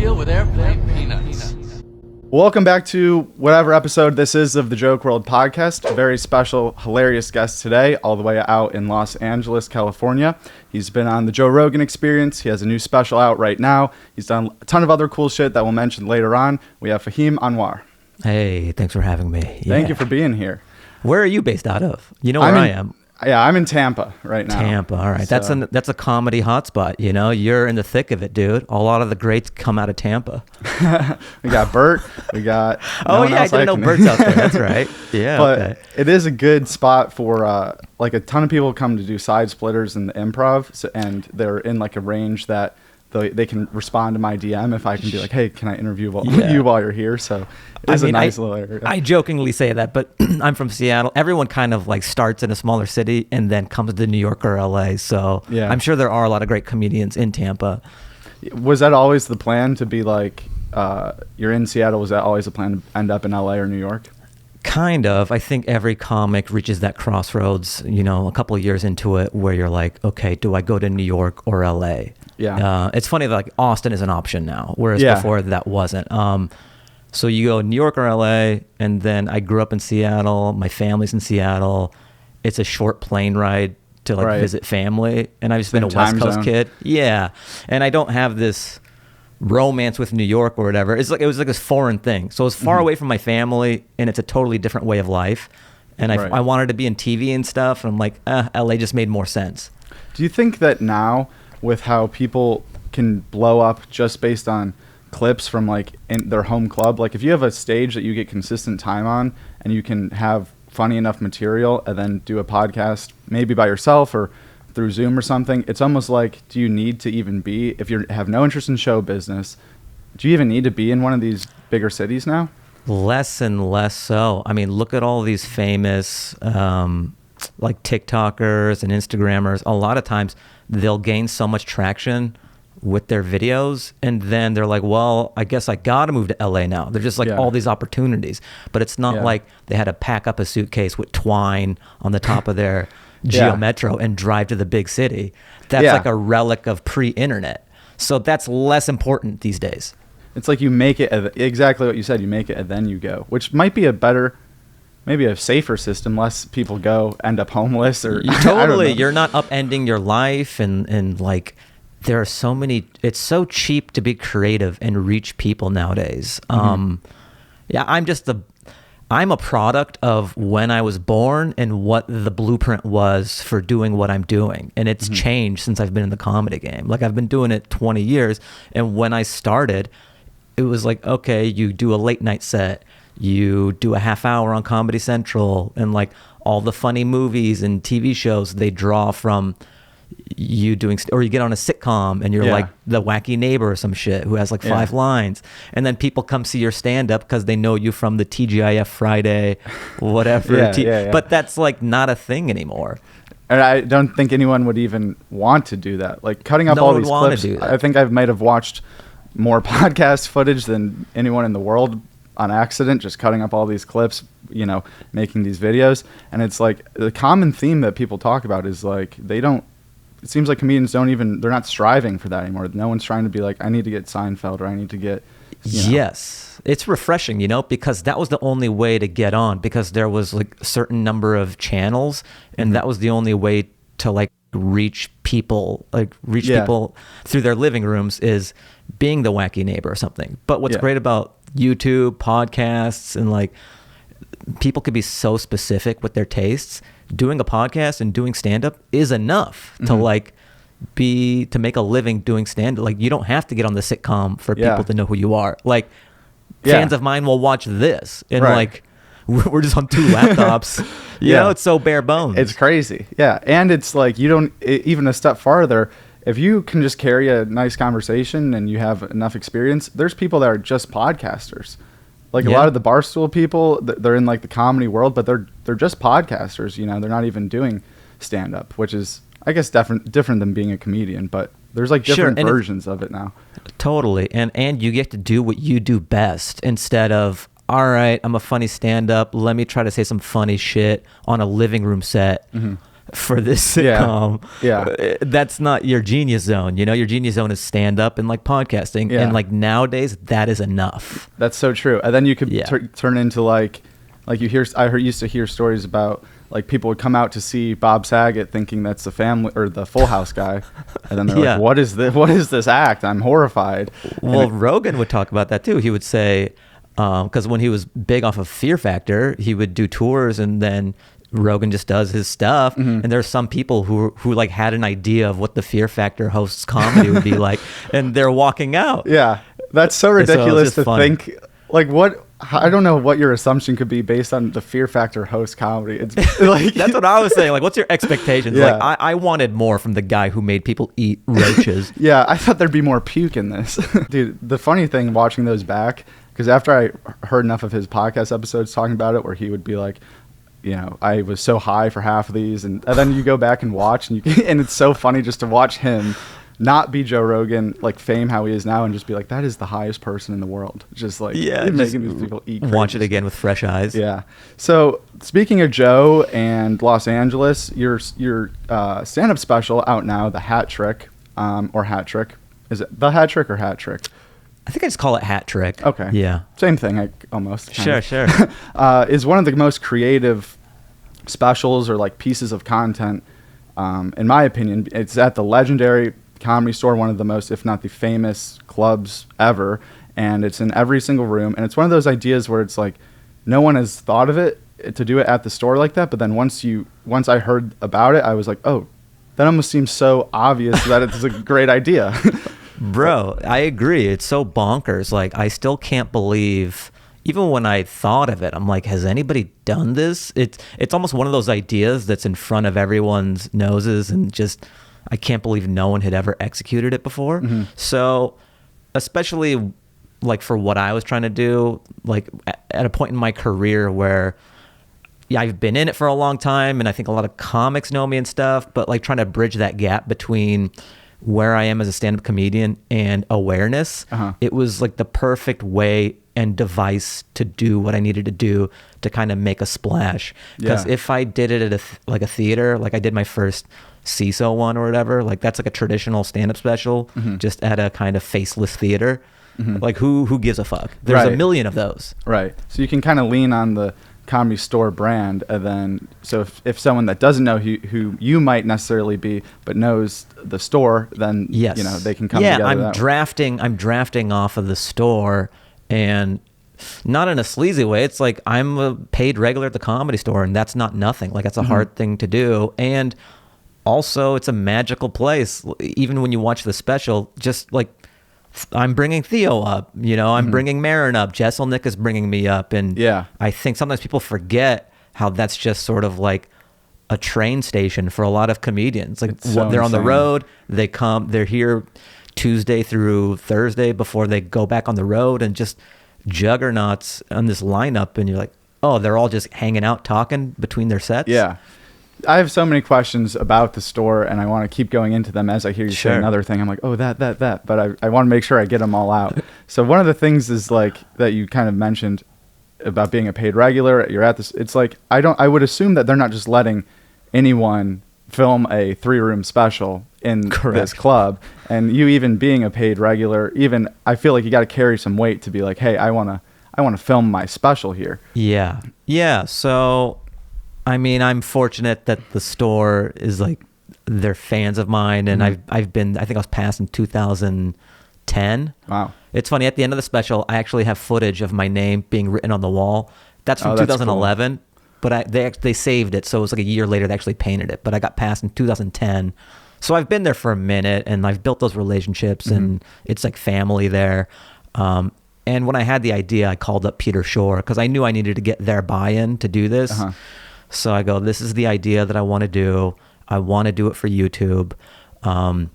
deal with airplane peanuts. Welcome back to whatever episode this is of the Joke World podcast. Very special, hilarious guest today, all the way out in Los Angeles, California. He's been on the Joe Rogan Experience. He has a new special out right now. He's done a ton of other cool shit that we'll mention later on. We have Fahim Anwar. Hey, thanks for having me. Thank you for being here. Where are you based out of? You know where I am. Yeah, I'm in Tampa right now. Tampa, all right. So. That's a comedy hotspot, you know? You're in the thick of it, dude. A lot of the greats come out of Tampa. We got Bert. We got I didn't know Bert's out there. That's right. Yeah, but okay. It is a good spot for, like, a ton of people come to do side splitters in the improv, and they're in, like, a range that they can respond to my DM if I can be like, hey, can I interview you while you're here? So it is a nice little area. I jokingly say that, but I'm from Seattle. Everyone kind of like starts in a smaller city and then comes to New York or LA. So yeah. I'm sure there are a lot of great comedians in Tampa. Was that always the plan to be like, you're in Seattle? Was that always the plan to end up in LA or New York? Kind of. I think every comic reaches that crossroads, you know, a couple of years into it where you're like, okay, do I go to New York or LA? Yeah. It's funny that like Austin is an option now, whereas before that wasn't. So you go New York or LA, and then I grew up in Seattle. My family's in Seattle. It's a short plane ride to like visit family, and I've just been a West Coast kid. Yeah, and I don't have this romance with New York or whatever. It was like this foreign thing. So it's far away from my family, and it's a totally different way of life. And I wanted to be in TV and stuff, and I'm like, LA just made more sense. Do you think that now, with how people can blow up just based on clips from like in their home club, like if you have a stage that you get consistent time on and you can have funny enough material and then do a podcast maybe by yourself or through Zoom or something, it's almost like, do you need to even be, if you have no interest in show business, do you even need to be in one of these bigger cities now? Less and less so. I mean, look at all these famous like TikTokers and Instagrammers. A lot of times they'll gain so much traction with their videos, and then they're like, well, I guess I gotta move to LA now. They're just like all these opportunities, but it's not like they had to pack up a suitcase with twine on the top of their Geo Metro and drive to the big city. That's like a relic of pre-internet. So that's less important these days. It's like you make it, exactly what you said, you make it and then you go, which might be a better, maybe a safer system. Less people end up homeless or totally. You're not upending your life, and like there are so many. It's so cheap to be creative and reach people nowadays. I'm a product of when I was born and what the blueprint was for doing what I'm doing, and it's changed since I've been in the comedy game. Like I've been doing it 20 years, and when I started, it was like, okay, you do a late night set. You do a half hour on Comedy Central, and like all the funny movies and TV shows, they draw from you doing, or you get on a sitcom and you're like the wacky neighbor or some shit who has like 5 lines. And then people come see your stand up because they know you from the TGIF Friday, whatever. But that's like not a thing anymore. And I don't think anyone would even want to do that. Like cutting up all these clips. I think I might have watched more podcast footage than anyone in the world on accident, just cutting up all these clips, you know, making these videos. And it's like the common theme that people talk about is like, it seems like comedians they're not striving for that anymore. No one's trying to be like, I need to get Seinfeld or I need to get, you know. Yes. It's refreshing, you know, because that was the only way to get on, because there was like a certain number of channels, and that was the only way to like reach people through their living rooms, is being the wacky neighbor or something. But what's great about YouTube, podcasts, and like people could be so specific with their tastes. Doing a podcast and doing stand-up is enough to like to make a living doing stand-up. Like you don't have to get on the sitcom for people to know who you are. Like fans of mine will watch this, and like we're just on 2 laptops. You know, it's so bare bones. It's crazy. Yeah. And it's like, you don't, even a step farther, if you can just carry a nice conversation and you have enough experience, there's people that are just podcasters. Like a lot of the Barstool people, they're in like the comedy world, but they're just podcasters. You know, they're not even doing stand up, which is, I guess, different than being a comedian. But there's like different versions of it now. Totally, and you get to do what you do best instead of, all right, I'm a funny stand up. Let me try to say some funny shit on a living room set. for this sitcom. Yeah. That's not your genius zone. Your genius zone is stand up and like podcasting. Yeah. And like nowadays that is enough. That's so true. And then you could turn into like used to hear stories about like people would come out to see Bob Saget thinking that's the family or the Full House guy. And then they're like, what is this act? I'm horrified. Well, Rogan would talk about that too. He would say, because when he was big off of Fear Factor, he would do tours and then Rogan just does his stuff. And there's some people who like had an idea of what the Fear Factor host's comedy would be like, and they're walking out. Yeah. That's so ridiculous to funny. think like I don't know what your assumption could be based on the Fear Factor host comedy. It's like that's what I was saying. Like, what's your expectations? Yeah. Like, I wanted more from the guy who made people eat roaches. Yeah, I thought there'd be more puke in this. Dude, the funny thing watching those back, because after I heard enough of his podcast episodes talking about it, where he would be like, I was so high for half of these, and then you go back and watch, and it's so funny just to watch him not be Joe Rogan, like fame how he is now, and just be like, that is the highest person in the world. Just like making these people eat. Watch it again with fresh eyes. Yeah. So speaking of Joe and Los Angeles, your stand-up special out now, The Hat Trick, or Hat Trick. Is it The Hat Trick or Hat Trick? I think I just call it Hat Trick. Okay. Yeah. Same thing, almost. Sure. Is one of the most creative specials or like pieces of content, in my opinion. It's at the legendary Comedy Store, one of the most, if not the famous clubs ever, and it's in every single room. And it's one of those ideas where it's like no one has thought of it to do it at the store like that. But then once I heard about it, I was like, oh, that almost seems so obvious that it's a great idea. Bro, I agree. It's so bonkers. Like, I still can't believe, even when I thought of it, I'm like, has anybody done this? It's almost one of those ideas that's in front of everyone's noses, and just, I can't believe no one had ever executed it before. So, especially like for what I was trying to do, like at a point in my career where I've been in it for a long time, and I think a lot of comics know me and stuff, but like trying to bridge that gap between where I am as a stand-up comedian and awareness, it was like the perfect way and device to do what I needed to do to kind of make a splash. Because if I did it at a theater, like I did my first CISO one or whatever, like that's like a traditional stand-up special, just at a kind of faceless theater. Like who gives a fuck? There's a million of those. Right. So you can kind of lean on the Comedy Store brand, and then so if someone that doesn't know who you might necessarily be but knows the store, then they can come together. I'm drafting off of the store, and not in a sleazy way. It's like I'm a paid regular at the Comedy Store, and that's not nothing. Like that's a hard thing to do, and also it's a magical place. Even when you watch the special, just like I'm bringing Theo up, I'm bringing Marin up, Jesselnick is bringing me up, and I think sometimes people forget how that's just sort of like a train station for a lot of comedians. Like they're on the road, they're here Tuesday through Thursday before they go back on the road, and just juggernauts on this lineup, and you're like, oh, they're all just hanging out talking between their sets. Yeah. I have so many questions about the store, and I want to keep going into them as I hear you say another thing. I'm like, oh, that. But I want to make sure I get them all out. So one of the things is like that you kind of mentioned about being a paid regular. You're at this. It's like I would assume that they're not just letting anyone film a 3-room special in this club. And you even being a paid regular, even I feel like you got to carry some weight to be like, hey, I want to film my special here. Yeah. So, I mean, I'm fortunate that the store is like, they're fans of mine, and I've been, I think I was passed in 2010. Wow. It's funny, at the end of the special, I actually have footage of my name being written on the wall. That's from 2011, cool. But they saved it, so it was like a year later they actually painted it, but I got passed in 2010. So I've been there for a minute, and I've built those relationships, and it's like family there. And when I had the idea, I called up Peter Shore, because I knew I needed to get their buy-in to do this. So I go, this is the idea that I want to do. I want to do it for YouTube. And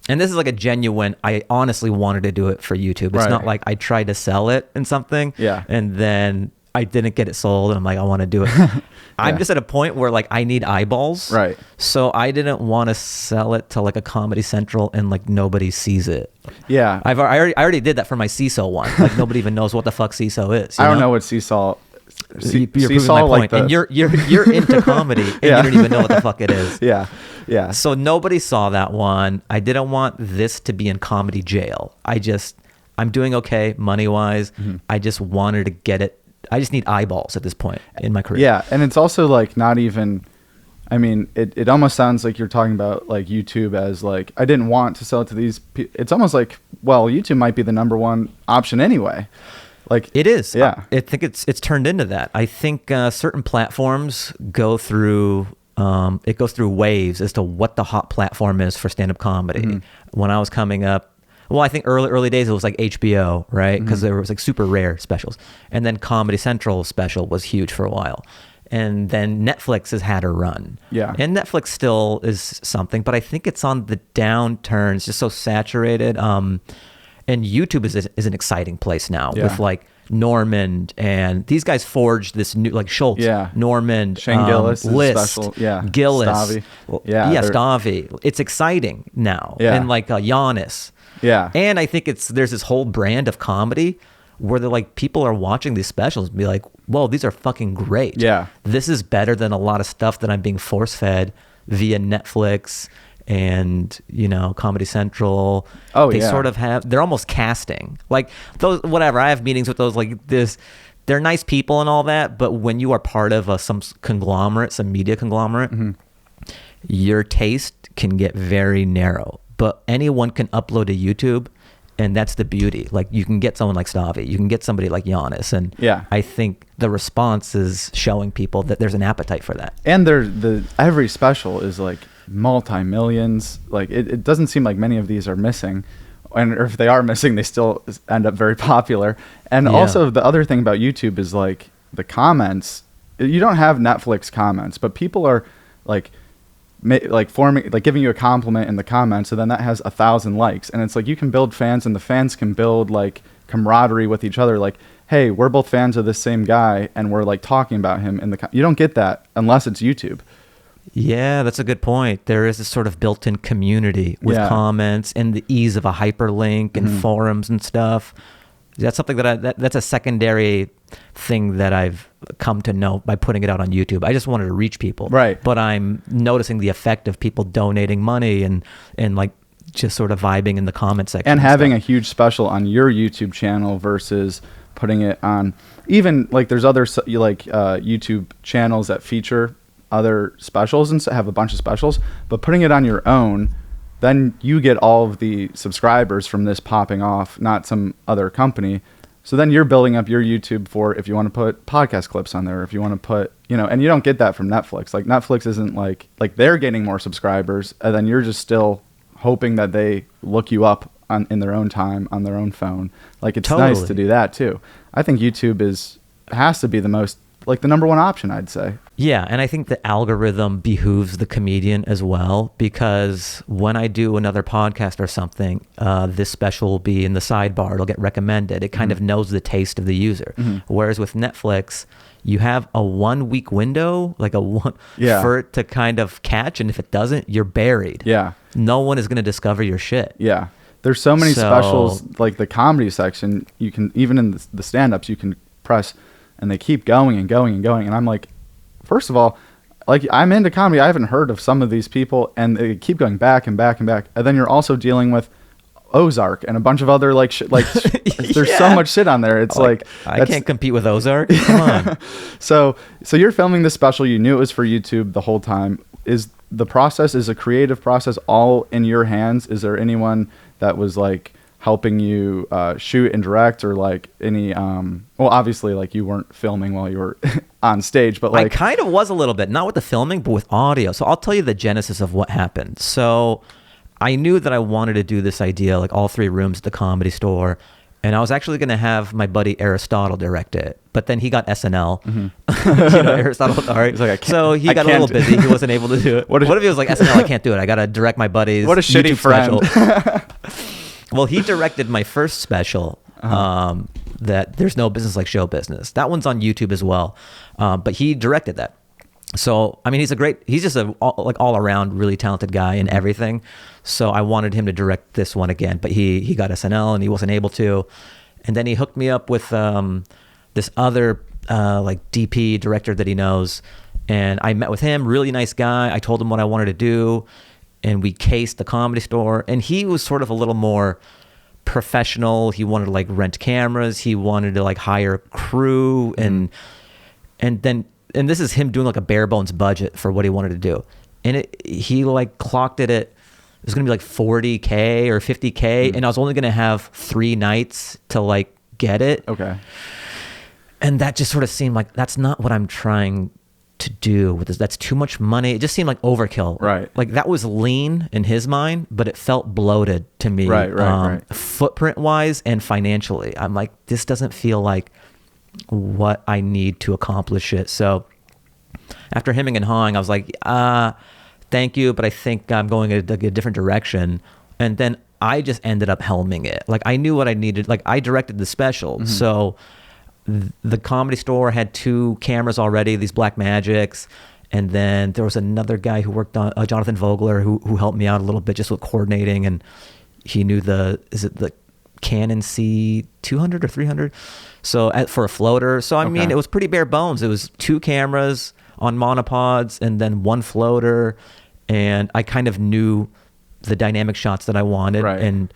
this is like a genuine, I honestly wanted to do it for YouTube. It's not like I tried to sell it in something. And then I didn't get it sold, and I'm like, I want to do it. I'm just at a point where like I need eyeballs. Right. So I didn't want to sell it to like a Comedy Central and like nobody sees it. Yeah. I already did that for my CISO one. Like nobody even knows what the fuck CISO is. I don't know what CISO You're proving my point. And you're into comedy and you don't even know what the fuck it is. Yeah. So nobody saw that one. I didn't want this to be in comedy jail. I'm doing okay money-wise. I just wanted to get it. I just need eyeballs at this point in my career. Yeah, and it's also like not even, I mean, it almost sounds like you're talking about like YouTube as like, I didn't want to sell it to these people. It's almost like, well, YouTube might be the number one option anyway. Like it is. Yeah. I think it's turned into that. I think certain platforms go through, it goes through waves as to what the hot platform is for stand-up comedy. When I was coming up, well, I think early days it was like HBO, right? Because there was like super rare specials. And then Comedy Central special was huge for a while. And then Netflix has had a run. Yeah. And Netflix still is something, but I think it's on the downturn. It's just so saturated. And YouTube is an exciting place now with like Norman, and these guys forged this new, like Schultz, Norman, Shane Gillis, List, special. Gillis, Stavi. Stavi. It's exciting now. And like Giannis. Yeah. And I think there's this whole brand of comedy where they're like, people are watching these specials and be like, whoa, these are fucking great. Yeah. This is better than a lot of stuff that I'm being force fed via Netflix and, Comedy Central. They sort of they're almost casting. Like those, whatever. I have meetings with those like this. They're nice people and all that, but when you are part of some conglomerate, some media conglomerate, your taste can get very narrow. But anyone can upload to YouTube, and that's the beauty. Like you can get someone like Stavi, you can get somebody like Giannis, and I think the response is showing people that there's an appetite for that. And every special is like multi-millions. Like it doesn't seem like many of these are missing, and or if they are missing, they still end up very popular. And also the other thing about YouTube is like the comments. You don't have Netflix comments, but people are like giving you a compliment in the comments, so then that has 1,000 likes, and it's like you can build fans, and the fans can build like camaraderie with each other. Like, hey, we're both fans of this same guy, and we're like talking about him in the. You don't get that unless it's YouTube. Yeah, that's a good point. There is this sort of built-in community with comments and the ease of a hyperlink and forums and stuff. That's something that's a secondary thing that I've come to know by putting it out on YouTube. I just wanted to reach people. Right. But I'm noticing the effect of people donating money and like just sort of vibing in the comment section. And having a huge special on your YouTube channel versus putting it on, even like there's other YouTube channels that feature other specials and have a bunch of specials, but putting it on your own, then you get all of the subscribers from this popping off, not some other company. So then you're building up your YouTube for if you want to put podcast clips on there, if you want to put, and you don't get that from Netflix. Like Netflix isn't like they're getting more subscribers, and then you're just still hoping that they look you up in their own time on their own phone. Like it's nice to do that too. I think YouTube has to be the number one option, I'd say. Yeah, and I think the algorithm behooves the comedian as well, because when I do another podcast or something, this special will be in the sidebar. It'll get recommended. It kind of knows the taste of the user. Whereas with Netflix, you have a 1 week window, for it to kind of catch, and if it doesn't, you're buried. Yeah. No one is going to discover your shit. Yeah. There's so many specials, like the comedy section, you can, even in the stand-ups, you can press, and they keep going and going and going. And I'm like, first of all, like I'm into comedy. I haven't heard of some of these people, and they keep going back and back and back. And then you're also dealing with Ozark and a bunch of other there's so much shit on there. It's I can't compete with Ozark. Come on. So you're filming this special. You knew it was for YouTube the whole time. Is a creative process all in your hands? Is there anyone that was like helping you shoot and direct, or like any obviously like you weren't filming while you were on stage, but like I kind of was a little bit, not with the filming but with audio. So I'll tell you the genesis of what happened. So I knew that I wanted to do this idea, like all 3 rooms at the Comedy Store, and I was actually going to have my buddy Aristotle direct it, but then he got SNL. Aristotle, all right. Like, so he got a little busy. He wasn't able to do it. What if he was like, SNL, I can't do it. I got to direct my buddy's What a shitty YouTube friend. Special. Well, he directed my first special, that There's No Business Like Show Business. That one's on YouTube as well, but he directed that. So, I mean, he's just all around really talented guy in everything. So I wanted him to direct this one again, but he got SNL and he wasn't able to. And then he hooked me up with this other like DP director that he knows, and I met with him. Really nice guy. I told him what I wanted to do, and we cased the Comedy Store. And he was sort of a little more professional. He wanted to like rent cameras. He wanted to like hire crew, and this is him doing like a bare bones budget for what he wanted to do. And he like clocked it at, it was going to be like $40K or $50K. And I was only going to have 3 nights to like get it. Okay. And that just sort of seemed like, that's not what I'm trying to do with this. That's too much money. It just seemed like overkill. Right. Like that was lean in his mind, but it felt bloated to me. Right. Footprint wise and financially. I'm like, this doesn't feel like what I need to accomplish it. So after hemming and hawing, I was like, thank you, but I think I'm going a different direction. And then I just ended up helming it. Like I knew what I needed. Like I directed the special. So the Comedy Store had 2 cameras already, these Black Magics. And then there was another guy who worked on, Jonathan Vogler, who helped me out a little bit just with coordinating. And he knew the Canon C200 or 300? So for a floater. So I mean, it was pretty bare bones. It was 2 cameras on monopods and then 1 floater. And I kind of knew the dynamic shots that I wanted. Right. And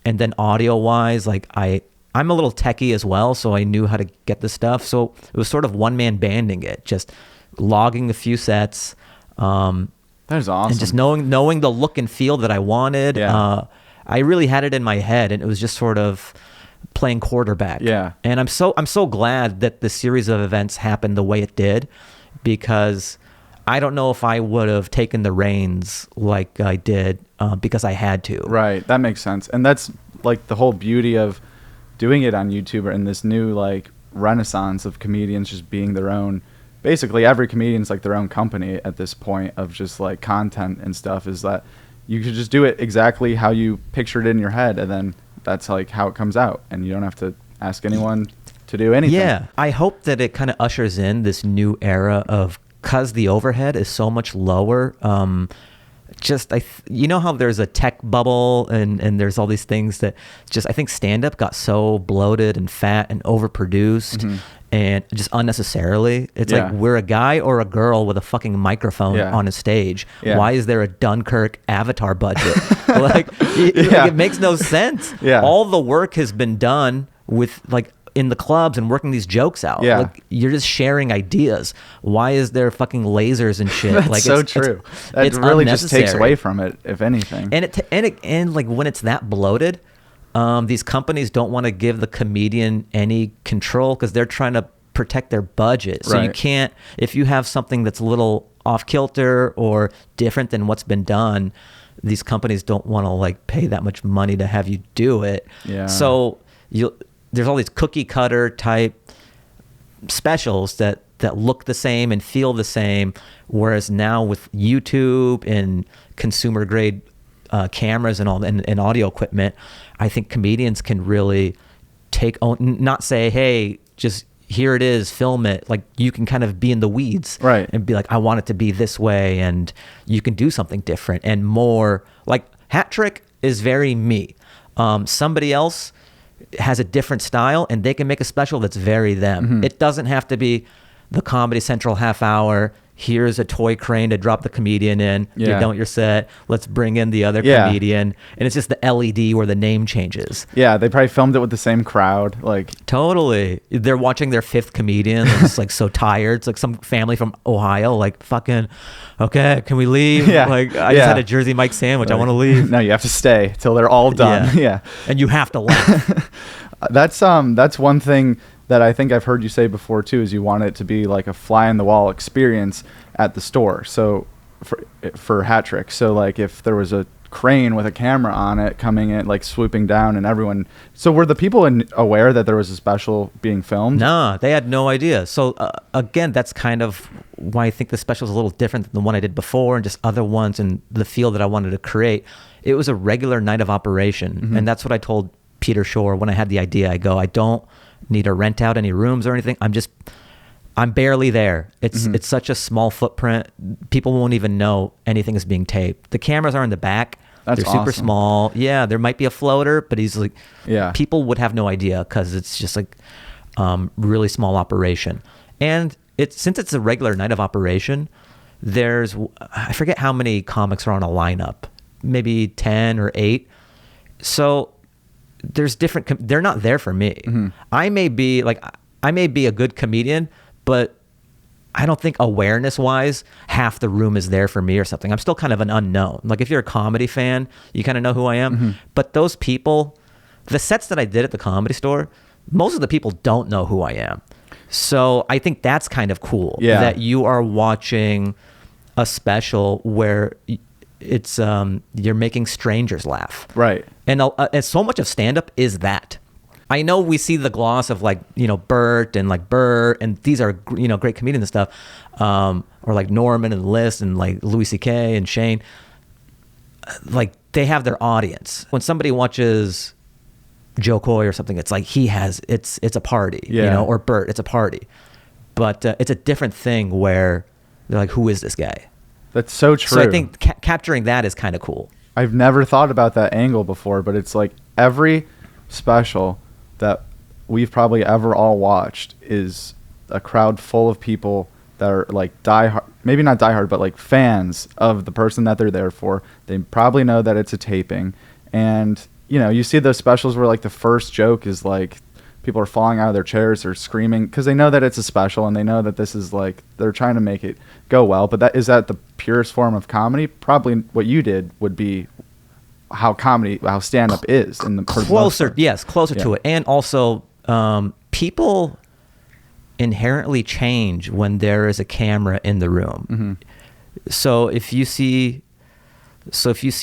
then audio wise, like I'm a little techie as well, so I knew how to get the stuff. So it was sort of one-man banding it, just logging a few sets. That is awesome. And just knowing the look and feel that I wanted. Yeah. I really had it in my head, and it was just sort of playing quarterback. Yeah. And I'm so glad that the series of events happened the way it did, because I don't know if I would have taken the reins like I did because I had to. Right. That makes sense. And that's like the whole beauty of doing it on YouTube and this new like renaissance of comedians just being their own. Basically, every comedian's like their own company at this point of just like content and stuff, is that you could just do it exactly how you pictured it in your head, and then that's like how it comes out, and you don't have to ask anyone to do anything. Yeah. I hope that it kind of ushers in this new era of, because the overhead is so much lower. You know how there's a tech bubble and there's all these things that just, I think stand-up got so bloated and fat and overproduced and just unnecessarily. It's like, we're a guy or a girl with a fucking microphone on a stage. Yeah. Why is there a Dunkirk Avatar budget? It makes no sense. Yeah. All the work has been done with like in the clubs and working these jokes out. Yeah. Like, you're just sharing ideas. Why is there fucking lasers and shit? That's like, so true. It really just takes away from it, if anything. And like when it's that bloated, these companies don't want to give the comedian any control because they're trying to protect their budget. So you can't, if you have something that's a little off kilter or different than what's been done, these companies don't want to like pay that much money to have you do it. Yeah. So there's all these cookie cutter type specials that look the same and feel the same. Whereas now with YouTube and consumer grade cameras and all and audio equipment, I think comedians can really not say, hey, just here it is, film it. Like you can kind of be in the weeds, right? And be like, I want it to be this way, and you can do something different and more. Like Hat Trick is very me. Somebody else has a different style and they can make a special that's very them. It doesn't have to be the Comedy Central half hour. Here's a toy crane to drop the comedian in. You're done with your set. Let's bring in the other comedian. And it's just the LED where the name changes. Yeah, they probably filmed it with the same crowd. Like totally. They're watching their 5th comedian. They're just like so tired. It's like some family from Ohio, like fucking, okay, can we leave? Like I just had a Jersey Mike sandwich. I want to leave. No, you have to stay till they're all done. Yeah. And you have to laugh. That's one thing that I think I've heard you say before too, is you want it to be like a fly on the wall experience at the store. So for Hat Trick, so like if there was a crane with a camera on it coming in, like swooping down, and everyone. So were the people aware that there was a special being filmed? No, they had no idea. So again, that's kind of why I think the special is a little different than the one I did before, and just other ones and the feel that I wanted to create. It was a regular night of operation, and that's what I told Peter Shore when I had the idea. I go, I don't need to rent out any rooms or anything. I'm barely there. It's such a small footprint. People won't even know anything is being taped. The cameras are in the back. They're super small. Yeah, there might be a floater, but people would have no idea because it's just like really small operation. And since it's a regular night of operation, I forget how many comics are on a lineup, maybe 10 or 8. So there's different, they're not there for me. Mm-hmm. I may be a good comedian, but I don't think awareness wise, half the room is there for me or something. I'm still kind of an unknown. Like if you're a comedy fan, you kind of know who I am. Mm-hmm. But those people, the sets that I did at the Comedy Store, most of the people don't know who I am. So I think that's kind of cool that you are watching a special where it's you're making strangers laugh. Right. And so much of stand-up is that. I know we see the gloss of like, Bert and like Burr, and these are, great comedians and stuff. Or like Norman and List and like Louis C.K. and Shane. Like they have their audience. When somebody watches Joe Coy or something, it's like it's a party, or Bert, it's a party. But it's a different thing where they're like, who is this guy? That's so true. So I think capturing that is kind of cool. I've never thought about that angle before, but it's like every special that we've probably ever all watched is a crowd full of people that are like diehard, maybe not diehard, but like fans of the person that they're there for. They probably know that it's a taping. And, you see those specials where like the first joke is like people are falling out of their chairs or screaming because they know that it's a special and they know that this is like, they're trying to make it go well. But is that the purest form of comedy? Probably what you did would be how stand-up is in the closer to it. And also people inherently change when there is a camera in the room. Mm-hmm. So if you see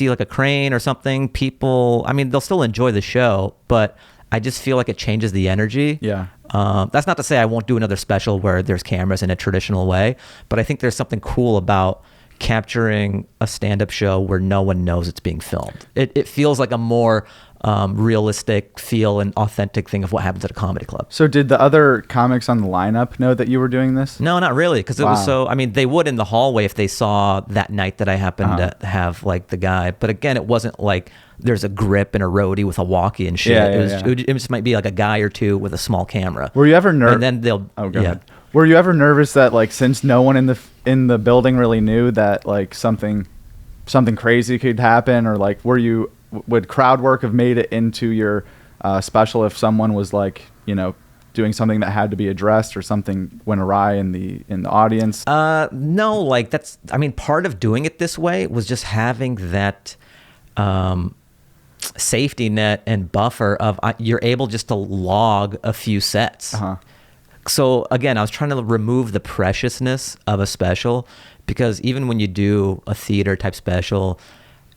like a crane or something, people, they'll still enjoy the show, but I just feel like it changes the energy. Yeah. That's not to say I won't do another special where there's cameras in a traditional way, but I think there's something cool about capturing a stand-up show where no one knows it's being filmed. It feels like a more realistic feel and authentic thing of what happens at a comedy club. So did the other comics on the lineup know that you were doing this? No, not really, because it was so, they would in the hallway if they saw that night that I happened to have like the guy. But again, it wasn't like there's a grip and a roadie with a walkie and shit. It just might be like a guy or two with a small camera. Were you ever nervous? And then they'll, go ahead. Were you ever nervous that like since no one in the building really knew that like something crazy could happen, or like would crowd work have made it into your special if someone was like doing something that had to be addressed or something went awry in the audience? No, like that's part of doing it this way was just having that safety net and buffer of you're able just to log a few sets. Uh-huh. So again, I was trying to remove the preciousness of a special, because even when you do a theater type special,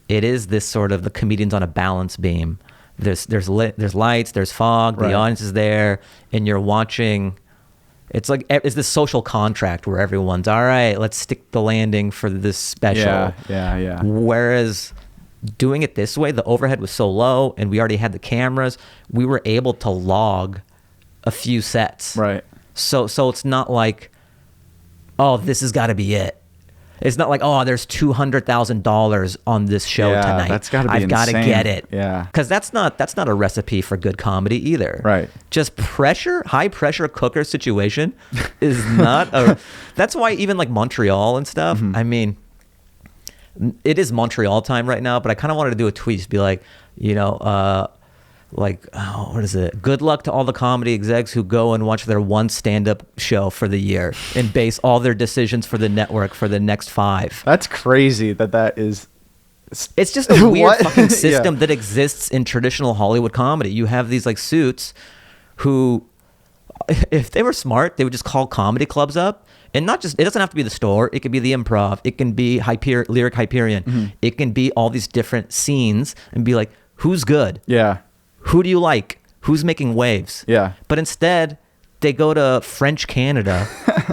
it is this sort of the comedian's on a balance beam. There's lights, there's fog, the audience is there, and you're watching. It's like it's this social contract where everyone's all right. Let's stick the landing for this special. Yeah. Whereas doing it this way, the overhead was so low, and we already had the cameras. We were able to log a few sets. Right. So it's not like, oh, this has got to be it. It's not like, oh, there's $200,000 on this show tonight. That's got to be I've got to get it. Yeah. Because that's not a recipe for good comedy either. Right. Just high pressure cooker situation is not a. That's why even like Montreal and stuff. Mm-hmm. It is Montreal time right now, but I kind of wanted to do a tweet, just be like, what is it? Good luck to all the comedy execs who go and watch their one stand-up show for the year and base all their decisions for the network for the next 5. That's crazy that is. It's just a weird fucking system that exists in traditional Hollywood comedy. You have these like suits who, if they were smart, they would just call comedy clubs up. And not just, it doesn't have to be the Store. It could be the Improv. It can be Lyric Hyperion. Mm-hmm. It can be all these different scenes and be like, who's good? Yeah. Who do you like? Who's making waves? Yeah. But instead, they go to French Canada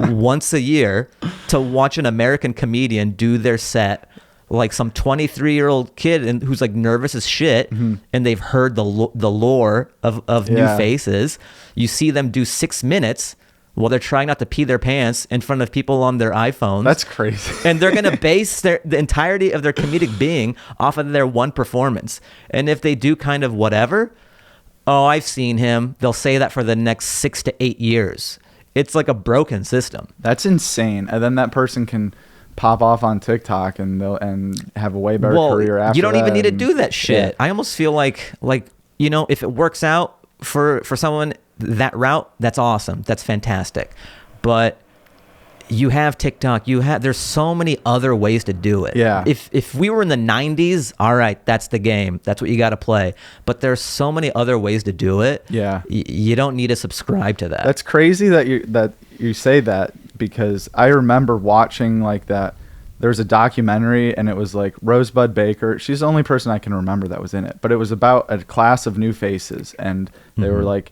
once a year to watch an American comedian do their set, like some 23-year-old kid who's like nervous as shit, mm-hmm. and they've heard the lore of new faces. You see them do 6 minutes while they're trying not to pee their pants in front of people on their iPhones. That's crazy. And they're going to base the entirety of their comedic being off of their one performance. And if they do kind of whatever, oh, I've seen him. They'll say that for the next 6 to 8 years. It's like a broken system. That's insane. And then that person can pop off on TikTok and have a way better career after that. You don't even need to do that shit. Yeah. I almost feel like if it works out for someone that route, that's awesome. That's fantastic. But you have TikTok, there's so many other ways to do it. Yeah. If we were in the 90s, all right, that's the game. That's what you got to play. But there's so many other ways to do it. Yeah. You don't need to subscribe to that. That's crazy that you say that, because I remember watching like that. There was a documentary and it was like Rosebud Baker. She's the only person I can remember that was in it, but it was about a class of new faces, and they were like,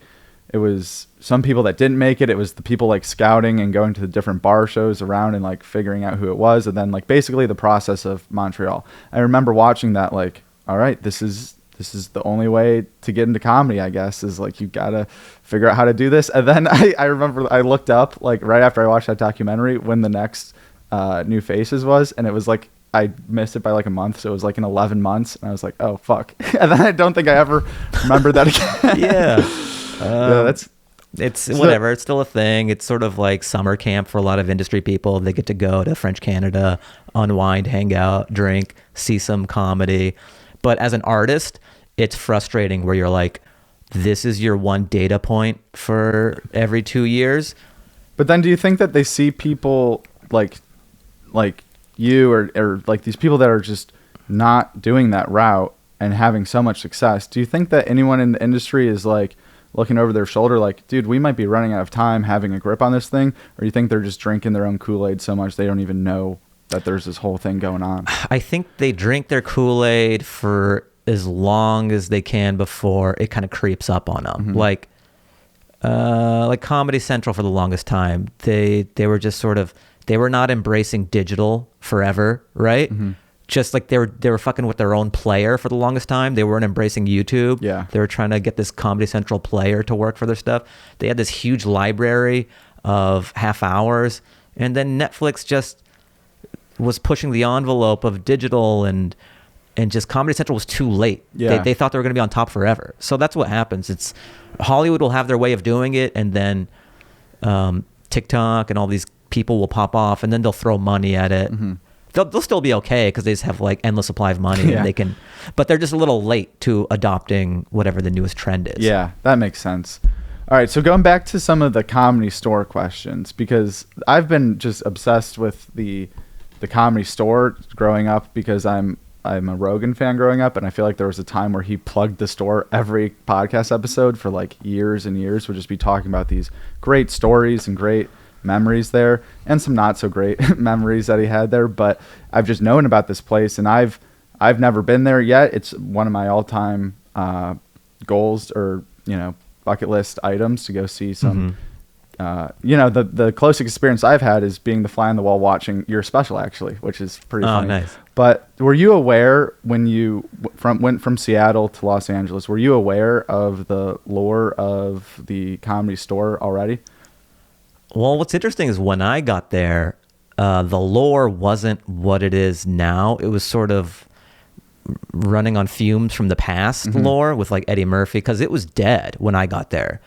it was some people that didn't make it. It was the people like scouting and going to the different bar shows around and like figuring out who it was. And then like basically the process of Montreal. I remember watching that like, all right, this is the only way to get into comedy, I guess, is like, you got to figure out how to do this. And then I remember I looked up like right after I watched that documentary when the next New Faces was, and it was like, I missed it by like a month. So it was like in 11 months. And I was like, oh, fuck. And then I don't think I ever remembered that again. Yeah. Yeah, it's whatever. It's still a thing. It's sort of like summer camp for a lot of industry people. They get to go to French Canada, unwind, hang out, drink, see some comedy. But as an artist, it's frustrating where you're like, this is your one data point for every 2 years. But then do you think that they see people like you or like these people that are just not doing that route and having so much success? Do you think that anyone in the industry is like looking over their shoulder like, dude, we might be running out of time having a grip on this thing? Or you think they're just drinking their own Kool-Aid so much they don't even know that there's this whole thing going on? I think they drink their Kool-Aid for as long as they can before it kind of creeps up on them. Like Comedy Central for the longest time, they were just sort of, they were not embracing digital forever, right? Just like they were fucking with their own player for the longest time. They weren't embracing YouTube. Yeah. They were trying to get this Comedy Central player to work for their stuff. They had this huge library of half hours, and then Netflix just was pushing the envelope of digital, and just Comedy Central was too late. Yeah. They thought they were going to be on top forever. So that's what happens. It's Hollywood will have their way of doing it, and then TikTok and all these people will pop off, and then they'll throw money at it. They'll still be okay because they just have like endless supply of money. Yeah. And they can, but they're just a little late to adopting whatever the newest trend is. Yeah, that makes sense. All right, so going back to some of the Comedy Store questions, because I've been just obsessed with the Comedy Store growing up, because I'm a Rogan fan growing up, and I feel like there was a time where he plugged the store every podcast episode for like years and years. Would just be talking about these great stories and great memories there, and some not so great memories that he had there. But I've just known about this place, and I've never been there yet. It's one of my all-time goals, or bucket list items, to go see some. The closest experience I've had is being the fly on the wall watching your special, actually, which is pretty funny. Nice. But were you aware when you went from Seattle to Los Angeles, were you aware of the lore of the Comedy Store already? Well, what's interesting is when I got there, the lore wasn't what it is now. It was sort of running on fumes from the past lore with like Eddie Murphy, because it was dead when I got there.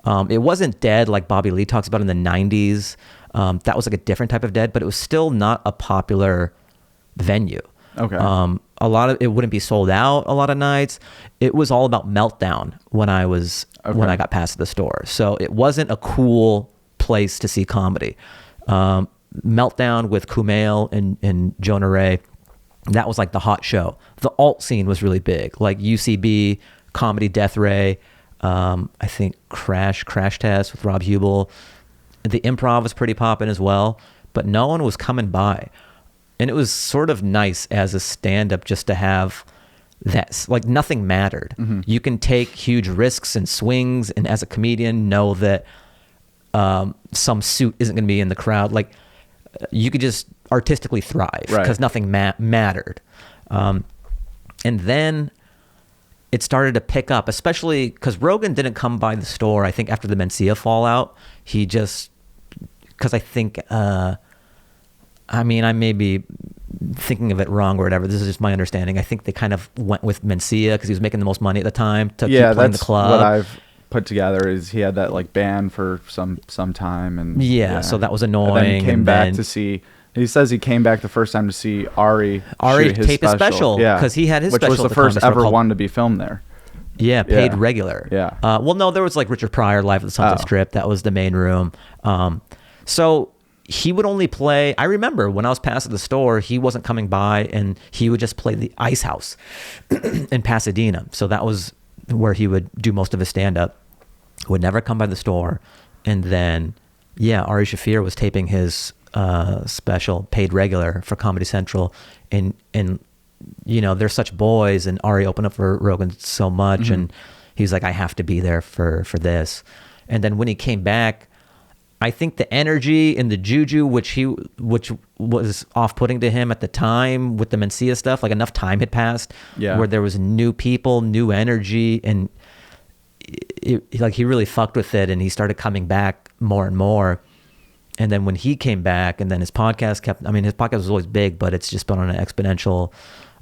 It wasn't dead like Bobby Lee talks about in the 90s. That was like a different type of dead, but it was still not a popular venue. Okay. A lot of it wouldn't be sold out a lot of nights. It was all about Meltdown when I got past the store. So it wasn't a cool place to see comedy. Meltdown with Kumail and Jonah Ray, that was like the hot show. The alt scene was really big, like UCB, Comedy Death Ray, I think Crash Test with Rob Hubel. The Improv was pretty popping as well, but no one was coming by. And it was sort of nice as a stand-up just to have that, like nothing mattered. You can take huge risks and swings, and as a comedian know that some suit isn't going to be in the crowd. Like you could just artistically thrive because nothing mattered. And then it started to pick up, especially because Rogan didn't come by the store, I think, after the Mencia fallout. He just, because I think, I may be thinking of it wrong or whatever. This is just my understanding. I think they kind of went with Mencia because he was making the most money at the time to keep playing the club. What I've put together is he had that like ban for some time, and so that was annoying. And then he came back to see. He says he came back the first time to see Ari tape his special because he had his special, which was the first ever one to be filmed there. Yeah, paid regular. Yeah. Well, no, there was like Richard Pryor live at the Sunset Strip. That was the main room. So he would only play. I remember when I was past at the store, he wasn't coming by, and he would just play the Ice House in Pasadena. So that was where he would do most of his stand up. Would never come by the store, and then Ari Shaffir was taping his special paid regular for Comedy Central, and they're such boys, and Ari opened up for Rogan so much, and he's like, I have to be there for this. And then when he came back, I think the energy and the juju, which was off-putting to him at the time with the Mencia stuff, like enough time had passed where there was new people, new energy, and he really fucked with it, and he started coming back more and more. And then when he came back, and then his podcast his podcast was always big, but it's just been on an exponential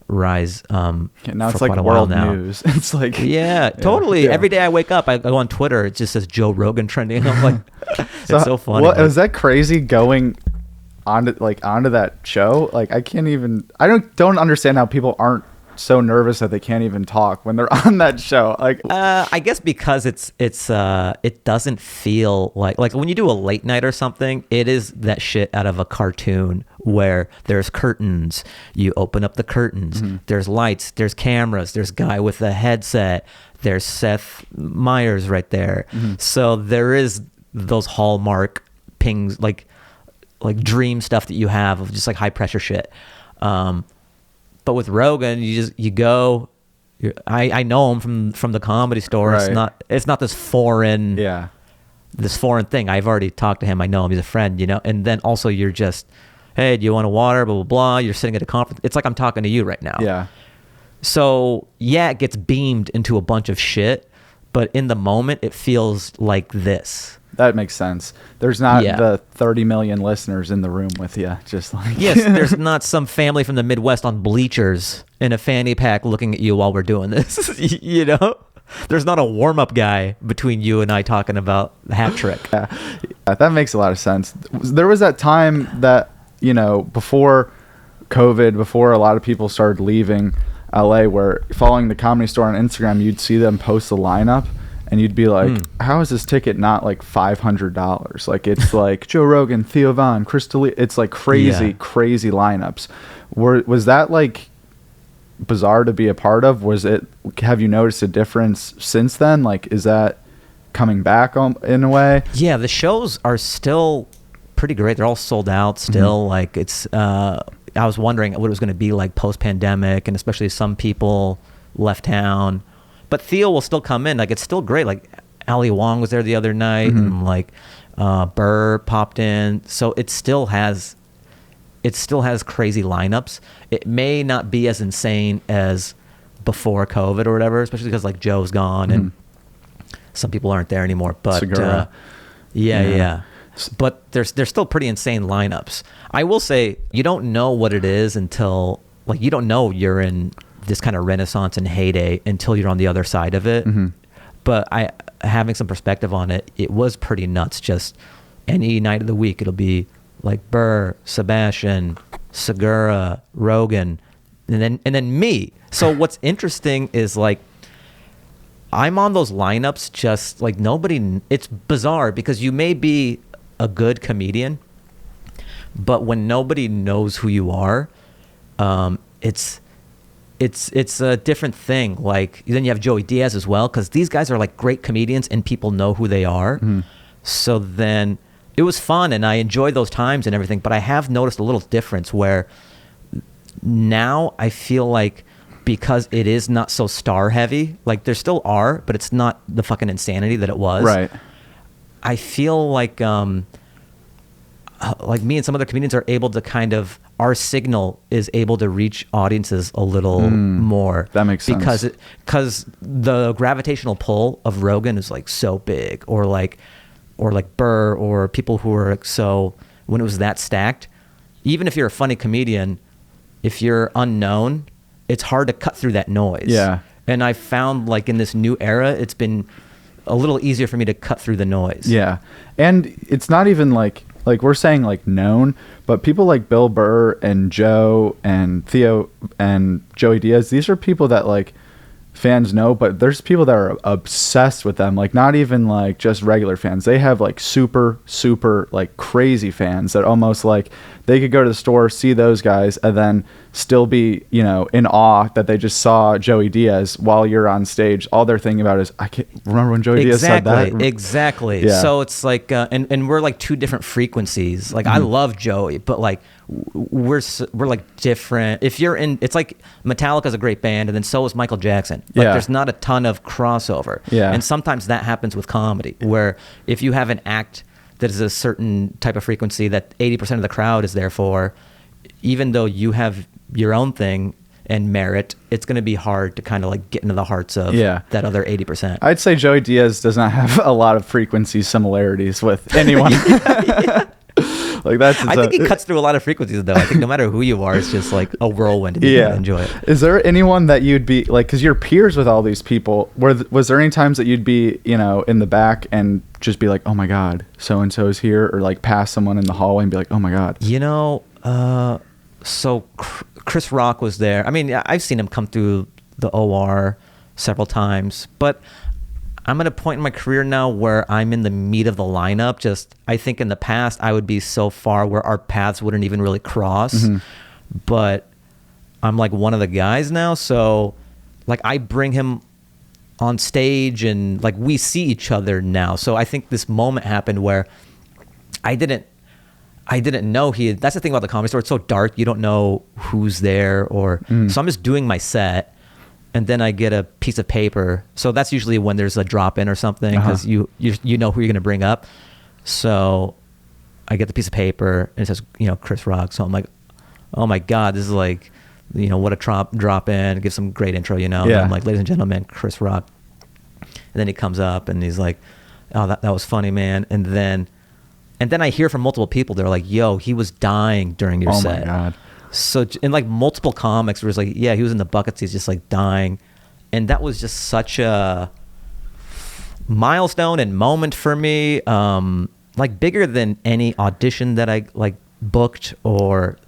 rise. Now it's like world news. It's like totally. Every day I wake up, I go on Twitter, it just says Joe Rogan trending. I'm like, it's so funny. Well, was that crazy going onto that show? Like, I don't understand how people aren't so nervous that they can't even talk when they're on that show. Like, I guess because it doesn't feel like when you do a late night or something, it is that shit out of a cartoon where there's curtains, you open up the curtains, there's lights, there's cameras, there's guy with a headset, there's Seth Meyers right there. So there is those hallmark pings, like dream stuff that you have of just like high pressure shit. But with Rogan, you go. I know him from the Comedy Store. Right. It's not this foreign thing. I've already talked to him. I know him. He's a friend, And then also you're just, hey, do you want a water? Blah blah blah. You're sitting at a conference. It's like I'm talking to you right now. Yeah. So it gets beamed into a bunch of shit, but in the moment it feels like this. That makes sense. There's not the 30 million listeners in the room with you. Just like there's not some family from the Midwest on bleachers in a fanny pack looking at you while we're doing this. There's not a warm-up guy between you and I talking about the hat trick. Yeah, that makes a lot of sense. There was that time that, before COVID, before a lot of people started leaving LA, where following the Comedy Store on Instagram, you'd see them post the lineup. And you'd be like, how is this ticket not like $500? Like, it's like Joe Rogan, Theo Von, Chris D'Elia. It's like crazy lineups. Was that like bizarre to be a part of? Have you noticed a difference since then? Like, is that coming back in a way? Yeah, the shows are still pretty great. They're all sold out still. Like, it's, I was wondering what it was going to be like post-pandemic, and especially some people left town. But Theo will still come in. Like, it's still great. Like, Ali Wong was there the other night, and like Burr popped in. So it still has crazy lineups. It may not be as insane as before COVID or whatever, especially because like Joe's gone and some people aren't there anymore. But but there's still pretty insane lineups. I will say, you don't know what it is until, like, you don't know you're in this kind of renaissance and heyday until you're on the other side of it. But having some perspective on it, it was pretty nuts. Just any night of the week, it'll be like Burr, Sebastian, Segura, Rogan, and then me. So what's interesting is, like, I'm on those lineups just like nobody. It's bizarre because you may be a good comedian, but when nobody knows who you are, it's a different thing. Like, then you have Joey Diaz as well, because these guys are like great comedians and people know who they are. So then it was fun and I enjoyed those times and everything, but I have noticed a little difference where now I feel like, because it is not so star heavy, like there still are, but it's not the fucking insanity that it was. Right. I feel like me and some other comedians are able to kind of, our signal is able to reach audiences a little more. That makes sense. Because the gravitational pull of Rogan is like so big, or like Burr, or people who are so, when it was that stacked, even if you're a funny comedian, if you're unknown, it's hard to cut through that noise. Yeah. And I found like in this new era, it's been a little easier for me to cut through the noise. Yeah. And it's not even like we're saying like known, but people like Bill Burr and Joe and Theo and Joey Diaz, these are people that like fans know, but there's people that are obsessed with them, like not even like just regular fans. They have like super like crazy fans that almost like they could go to the store, see those guys, and then still be, you know, in awe that they just saw Joey Diaz while you're on stage. All they're thinking about is, I can't remember when Joey Diaz said that. Exactly. Yeah. So it's like, and we're like two different frequencies. Like I love Joey, but like we're like different. If you're in, it's like Metallica's a great band, and then so is Michael Jackson. Like there's not a ton of crossover. Yeah. And sometimes that happens with comedy, where if you have an act that is a certain type of frequency that 80% of the crowd is there for, even though you have your own thing and merit, it's going to be hard to kind of like get into the hearts of that other 80%. I'd say Joey Diaz does not have a lot of frequency similarities with anyone. Like I think he cuts through a lot of frequencies though. I think no matter who you are, it's just like a whirlwind and you gotta enjoy it. Is there anyone that you'd be like, because you're peers with all these people, was there any times that you'd be, you know, in the back and just be like, oh my God, so-and-so is here, or like pass someone in the hallway and be like, oh my God? You know, so Chris Rock was there. I mean, I've seen him come through the OR several times, but I'm at a point in my career now where I'm in the meat of the lineup. Just, I think in the past I would be so far where our paths wouldn't even really cross, but I'm like one of the guys now. So like I bring him on stage and like we see each other now. So I think this moment happened where I didn't know that's the thing about the Comedy Store. It's so dark. You don't know who's there so I'm just doing my set. And then I get a piece of paper. So that's usually when there's a drop in or something, because you know who you're going to bring up. So I get the piece of paper and it says, you know, Chris Rock. So I'm like, oh my God, this is like, you know, what a drop in, give some great intro, you know. And I'm like, ladies and gentlemen, Chris Rock. And then he comes up and he's like, oh, that was funny, man. And then I hear from multiple people. They're like, yo, he was dying during your set. Oh my God. So in like multiple comics, where it's like, yeah, he was in the buckets, he's just like dying, and that was just such a milestone and moment for me, like bigger than any audition that I like booked or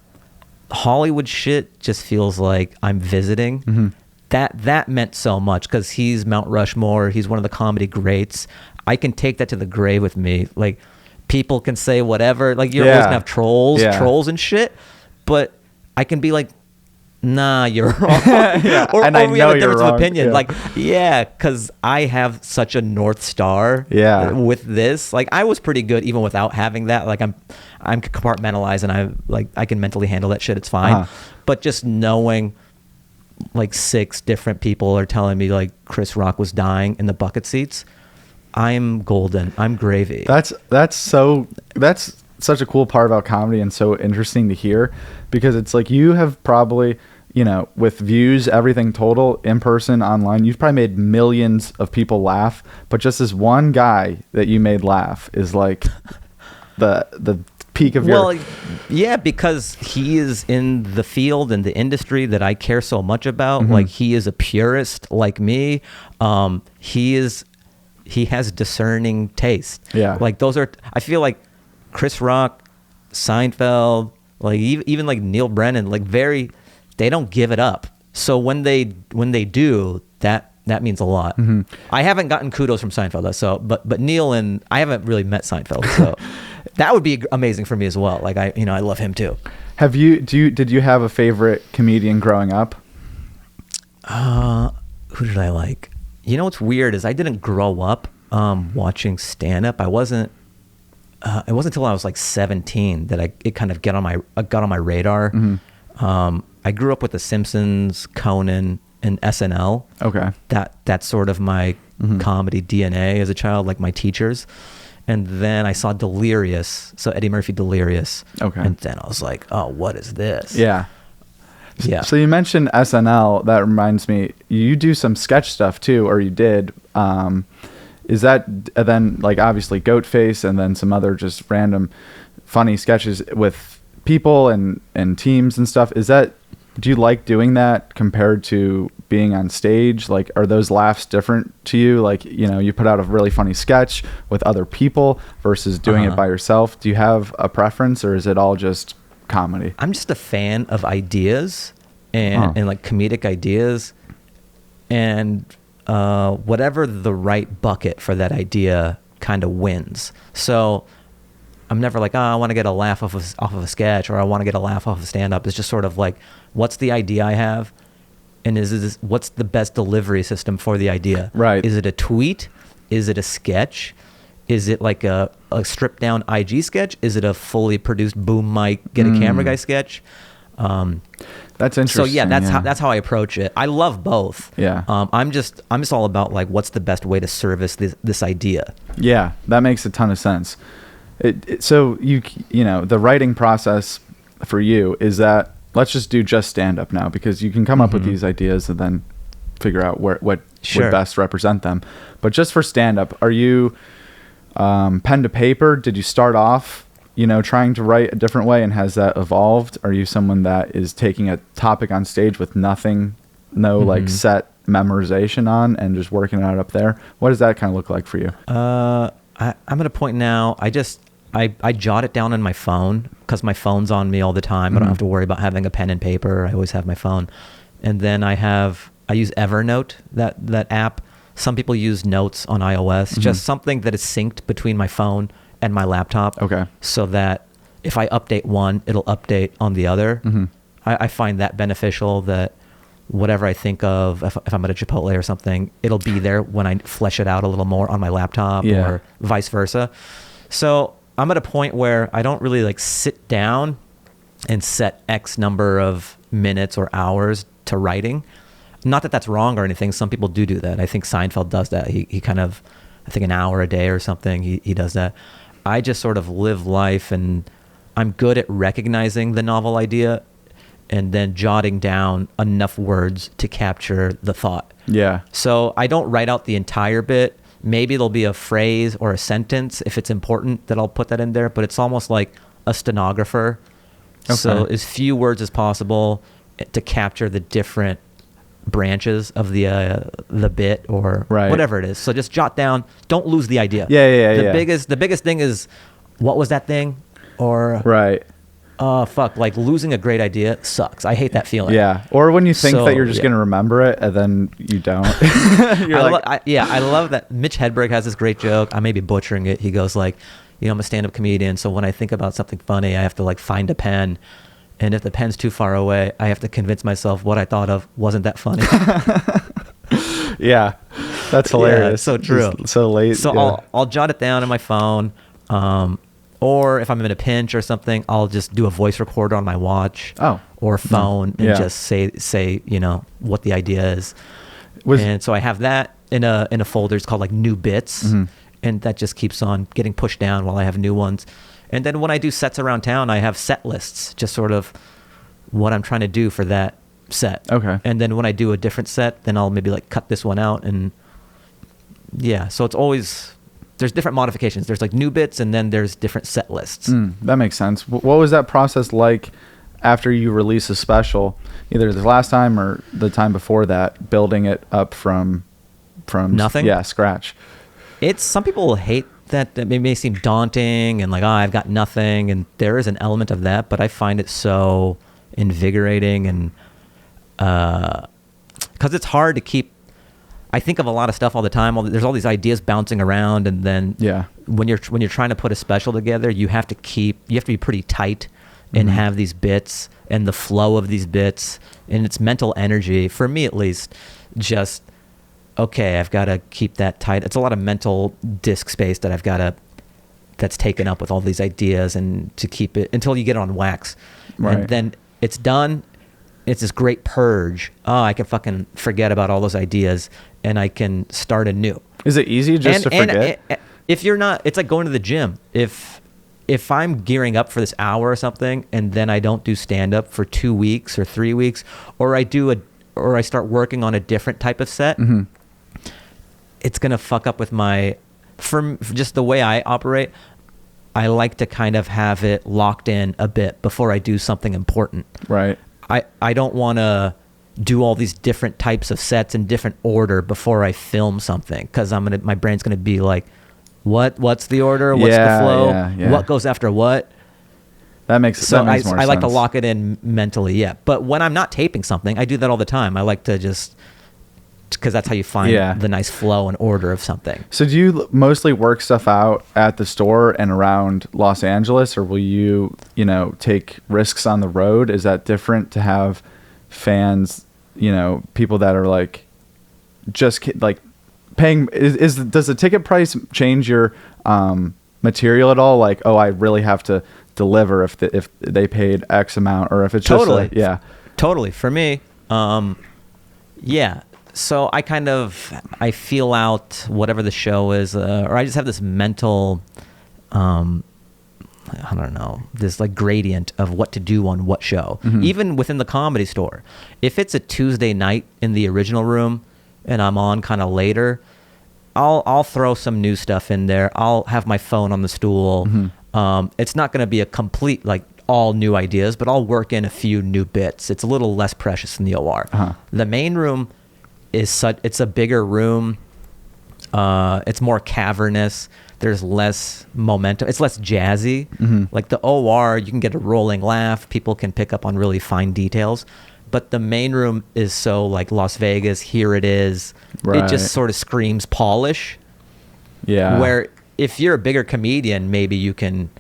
Hollywood shit. Just feels like I'm visiting. That meant so much because he's Mount Rushmore. He's one of the comedy greats. I can take that to the grave with me. Like people can say whatever. Like you're always gonna have trolls and shit, but I can be like, nah, you're wrong. or we have a difference of opinion. Like, because I have such a North Star with this. Like, I was pretty good even without having that. Like, I'm compartmentalized and I can mentally handle that shit. It's fine. But just knowing like 6 different people are telling me like Chris Rock was dying in the bucket seats, I'm golden. I'm gravy. That's such a cool part about comedy and so interesting to hear, because it's like you have probably, you know, with views, everything total, in person, online, you've probably made millions of people laugh, but just this one guy that you made laugh is like the peak of your... Well, yeah, because he is in the field and the industry that I care so much about. Like he is a purist like me. He has discerning taste. Yeah. Like those are, I feel like Chris Rock, Seinfeld, like even like Neil Brennan, like they don't give it up. So when they do, that means a lot. I haven't gotten kudos from Seinfeld though, so but Neil, and I haven't really met Seinfeld, so that would be amazing for me as well. Like I love him too. Did you have a favorite comedian growing up? Who did I like? You know what's weird is I didn't grow up watching stand up. It wasn't until I was like 17 that it kind of got on my radar. I grew up with The Simpsons, Conan, and SNL. Okay. That's sort of my comedy DNA as a child, like my teachers. And then I saw Delirious, so Eddie Murphy Delirious. Okay. And then I was like, oh, what is this? Yeah. Yeah. So you mentioned SNL. That reminds me, you do some sketch stuff too, or you did. Is that then like obviously Goat Face and then some other just random funny sketches with people and teams and stuff? Is that Do you like doing that compared to being on stage? Like, are those laughs different to you? Like, you know, you put out a really funny sketch with other people versus doing it by yourself. Do you have a preference, or is it all just comedy? I'm just a fan of ideas and like comedic ideas, and whatever the right bucket for that idea kind of wins. So I'm never like, I want to get a laugh off of a sketch, or I want to get a laugh off of stand-up. It's just sort of like, what's the idea I have, and what's the best delivery system for the idea? Right. Is it a tweet? Is it a sketch? Is it like a stripped down IG sketch? Is it a fully produced boom mic, get a camera guy sketch? That's interesting. So yeah, that's how I approach it. I love both. Yeah. I'm just all about like, what's the best way to service this idea? Yeah, that makes a ton of sense. So you know, the writing process for you is that, let's just do just stand up now, because you can come up with these ideas and then figure out what would best represent them. But just for stand up, are you pen to paper? Did you start off, you know, trying to write a different way, and has that evolved? Are you someone that is taking a topic on stage with no like set memorization on, and just working it out up there? What does that kind of look like for you? I'm at a point now, I jot it down on my phone, because my phone's on me all the time. I don't have to worry about having a pen and paper. I always have my phone. And then I use Evernote, that app. Some people use Notes on iOS, just something that is synced between my phone and my laptop. Okay. So that if I update one, it'll update on the other. I find that beneficial, that whatever I think of, if I'm at a Chipotle or something, it'll be there when I flesh it out a little more on my laptop, or vice versa. So I'm at a point where I don't really like sit down and set X number of minutes or hours to writing. Not that that's wrong or anything. Some people do that. I think Seinfeld does that. He kind of, I think an hour a day or something, he does that. I just sort of live life, and I'm good at recognizing the novel idea and then jotting down enough words to capture the thought. Yeah. So I don't write out the entire bit. Maybe there'll be a phrase or a sentence, if it's important, that I'll put that in there, but it's almost like a stenographer. Okay. So as few words as possible to capture the different branches of the bit, or whatever it is. So just jot down, don't lose the idea. The biggest thing is, what was that thing? Or fuck, like losing a great idea sucks. I hate that feeling. Yeah. Or when you think that you're just going to remember it, and then you don't. I love that. Mitch Hedberg has this great joke. I may be butchering it. He goes like, you know, I'm a stand-up comedian, so when I think about something funny, I have to like find a pen. And if the pen's too far away, I have to convince myself what I thought of wasn't that funny. Yeah. That's hilarious. So true. It's so late. So I'll jot it down on my phone. Or if I'm in a pinch or something, I'll just do a voice recorder on my watch or phone and just say, you know, what the idea is. And so I have that in a folder. It's called like new bits. And that just keeps on getting pushed down while I have new ones. And then when I do sets around town, I have set lists, just sort of what I'm trying to do for that set. Okay. And then when I do a different set, then I'll maybe like cut this one out. And yeah, so it's always, there's different modifications. There's like new bits, and then there's different set lists. That makes sense. What was that process like after you release a special, either the last time or the time before that, building it up from nothing? Yeah, scratch. Some people hate that it may seem daunting and like, I've got nothing, and there is an element of that, but I find it so invigorating, and because it's hard to keep. I think of a lot of stuff all the time. There's all these ideas bouncing around, and then when you're trying to put a special together, you have to be pretty tight and have these bits and the flow of these bits, and it's mental energy for me at least. Just okay, I've got to keep that tight. It's a lot of mental disk space that that's taken up with all these ideas, and to keep it until you get it on wax. Right. And then it's done. It's this great purge. Oh, I can fucking forget about all those ideas, and I can start anew. Is it easy to forget? If you're not, it's like going to the gym. If I'm gearing up for this hour or something, and then I don't do stand up for 2 weeks or 3 weeks, or I start working on a different type of set, it's going to fuck up with for just the way I operate. I like to kind of have it locked in a bit before I do something important. Right. I don't want to do all these different types of sets in different order before I film something, because my brain's gonna be like, what's the order? What's the flow? Yeah. What goes after what? That makes more sense. I like to lock it in mentally, yeah. But when I'm not taping something, I do that all the time. I like to just, because that's how you find the nice flow and order of something. So do you mostly work stuff out at the store and around Los Angeles, or will you, take risks on the road? Is that different to have fans, people that are like just like paying? Does the ticket price change your material at all? Like, oh, I really have to deliver if they paid X amount, or if it's totally. just totally for me. So I feel out whatever the show is, or I just have this mental, I don't know, this like gradient of what to do on what show. Even within the Comedy Store, if it's a Tuesday night in the original room and I'm on kind of later, I'll throw some new stuff in there. I'll have my phone on the stool. It's not going to be a complete like all new ideas, but I'll work in a few new bits. It's a little less precious than the OR. The main room it's a bigger room. It's more cavernous. There's less momentum. It's less jazzy. Like the OR, you can get a rolling laugh. People can pick up on really fine details. But the main room is so like Las Vegas, here it is. Right. It just sort of screams polish. Yeah. Where if you're a bigger comedian, maybe you can,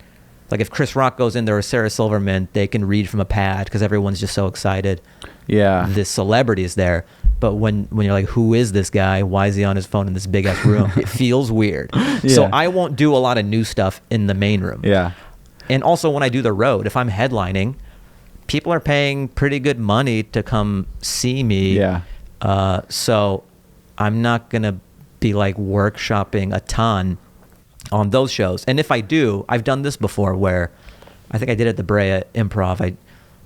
like if Chris Rock goes in there or Sarah Silverman, they can read from a pad because everyone's just so excited. Yeah. This celebrity is there. But when you're like, who is this guy? Why is he on his phone in this big ass room? It feels weird. So I won't do a lot of new stuff in the main room. Yeah. And also when I do the road, if I'm headlining, people are paying pretty good money to come see me. Yeah. So I'm not going to be like workshopping a ton on those shows. And if I do, I've done this before where I think I did at the Brea Improv.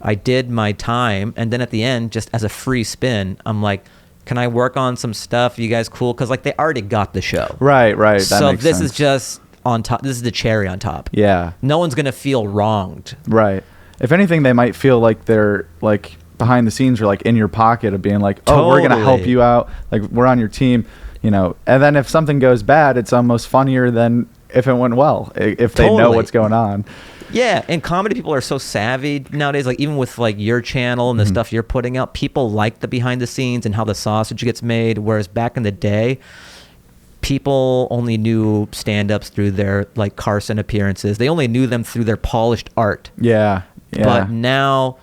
I did my time, and then at the end, just as a free spin, I'm like, can I work on some stuff? You guys cool? Because like they already got the show. Right. That so makes this sense. Is just on top. This is the cherry on top. Yeah. No one's going to feel wronged. Right. If anything, they might feel like they're like behind the scenes or like in your pocket of being like, oh, we're going to help you out. Like we're on your team, And then if something goes bad, it's almost funnier than if it went well, if they know what's going on. Yeah, and comedy people are so savvy nowadays. Like even with like your channel and the stuff you're putting out, people like the behind the scenes and how the sausage gets made. Whereas back in the day, people only knew stand-ups through their like Carson appearances. They only knew them through their polished art. Yeah. But now,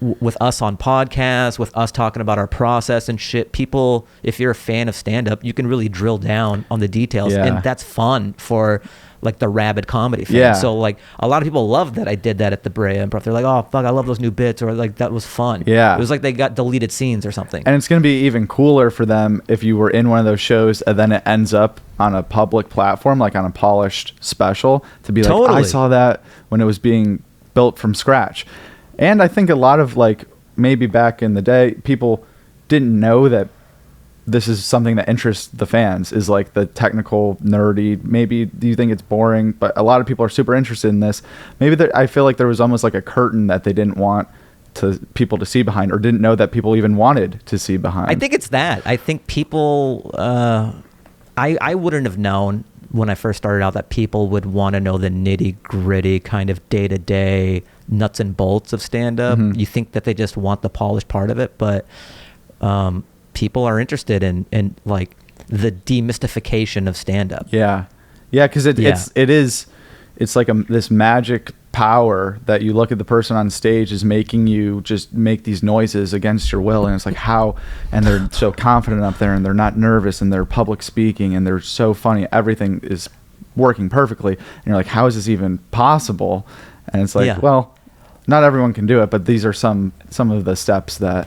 with us on podcasts, with us talking about our process and shit, people, if you're a fan of stand-up, you can really drill down on the details, and that's fun for like the rabid comedy fan. Yeah. So like a lot of people love that I did that at the Brea Improv. They're like, oh fuck, I love those new bits, or like that was fun. Yeah. It was like they got deleted scenes or something. And it's going to be even cooler for them if you were in one of those shows and then it ends up on a public platform, like on a polished special, to be like, I saw that when it was being built from scratch. And I think a lot of like maybe back in the day, people didn't know that this is something that interests the fans, is like the technical nerdy. Maybe do you think it's boring, but a lot of people are super interested in this. Maybe I feel like there was almost like a curtain that they didn't want people to see behind, or didn't know that people even wanted to see behind. I think it's that. I think people, I wouldn't have known when I first started out that people would want to know the nitty gritty kind of day to day nuts and bolts of stand up. You think that they just want the polished part of it, but people are interested in like the demystification of stand-up. Yeah, because it's like this magic power that you look at the person on stage is making you just make these noises against your will, and it's like how, and they're so confident up there, and they're not nervous, and they're public speaking, and they're so funny. Everything is working perfectly, and you're like, how is this even possible? And it's like, well, not everyone can do it, but these are some of the steps that.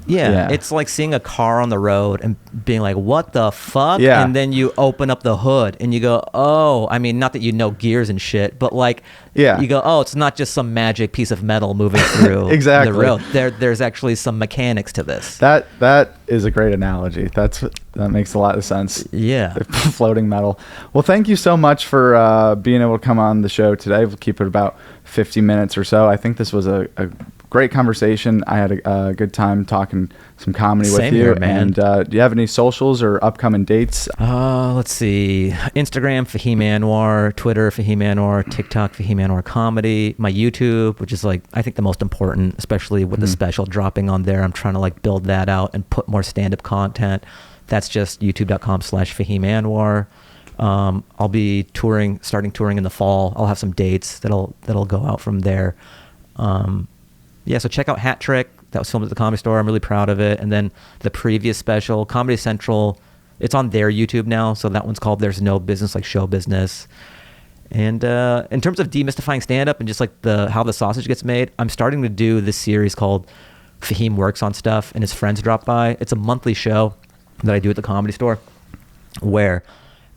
Yeah, it's like seeing a car on the road and being like, what the fuck? Yeah. And then you open up the hood and you go, oh, I mean, not that you know gears and shit, but like, you go, oh, it's not just some magic piece of metal moving through the road. There's actually some mechanics to this. That is a great analogy. That makes a lot of sense. Yeah. Floating metal. Well, thank you so much for being able to come on the show today. We'll keep it about 50 minutes or so. I think this was a great conversation. I had a good time talking some comedy with Same you. here, man. And do you have any socials or upcoming dates? Let's see. Instagram, Fahim Anwar. Twitter, Fahim Anwar. TikTok, Fahim Anwar Comedy. My YouTube, which is like, I think the most important, especially with the special dropping on there. I'm trying to like build that out and put more stand-up content. That's just youtube.com/Fahim Anwar. I'll be starting touring in the fall. I'll have some dates that'll go out from there. So check out Hat Trick. That was filmed at the Comedy Store. I'm really proud of it. And then the previous special, Comedy Central, it's on their YouTube now. So that one's called There's No Business Like Show Business. And in terms of demystifying stand-up and just like how the sausage gets made, I'm starting to do this series called Fahim Works on Stuff and His Friends Drop By. It's a monthly show that I do at the Comedy Store where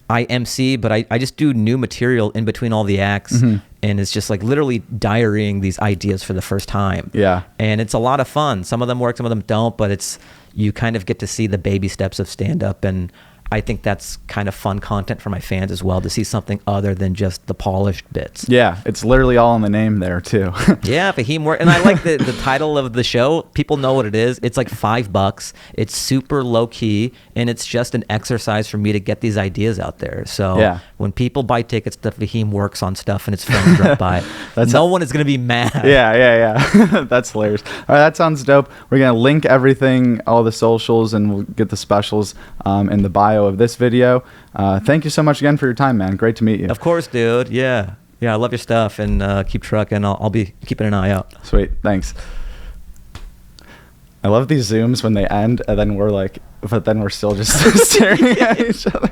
I MC, but I just do new material in between all the acts. And it's just like literally diarying these ideas for the first time. Yeah. And it's a lot of fun. Some of them work, some of them don't, but you kind of get to see the baby steps of stand-up. And I think that's kind of fun content for my fans as well, to see something other than just the polished bits. Yeah, it's literally all in the name there too. Yeah, Fahim Work. And I like the title of the show. People know what it is. It's like $5. It's super low key, and it's just an exercise for me to get these ideas out there. So when people buy tickets to Fahim Works on Stuff and its friends drop by, no one is going to be mad. Yeah. That's hilarious. All right, that sounds dope. We're going to link everything, all the socials, and we'll get the specials in the bio of this video. Thank you so much again for your time, man. Great to meet you. Of course, dude. Yeah, I love your stuff, and keep trucking. I'll be keeping an eye out. Sweet, thanks. I love these zooms when they end, and then we're still just staring at each other.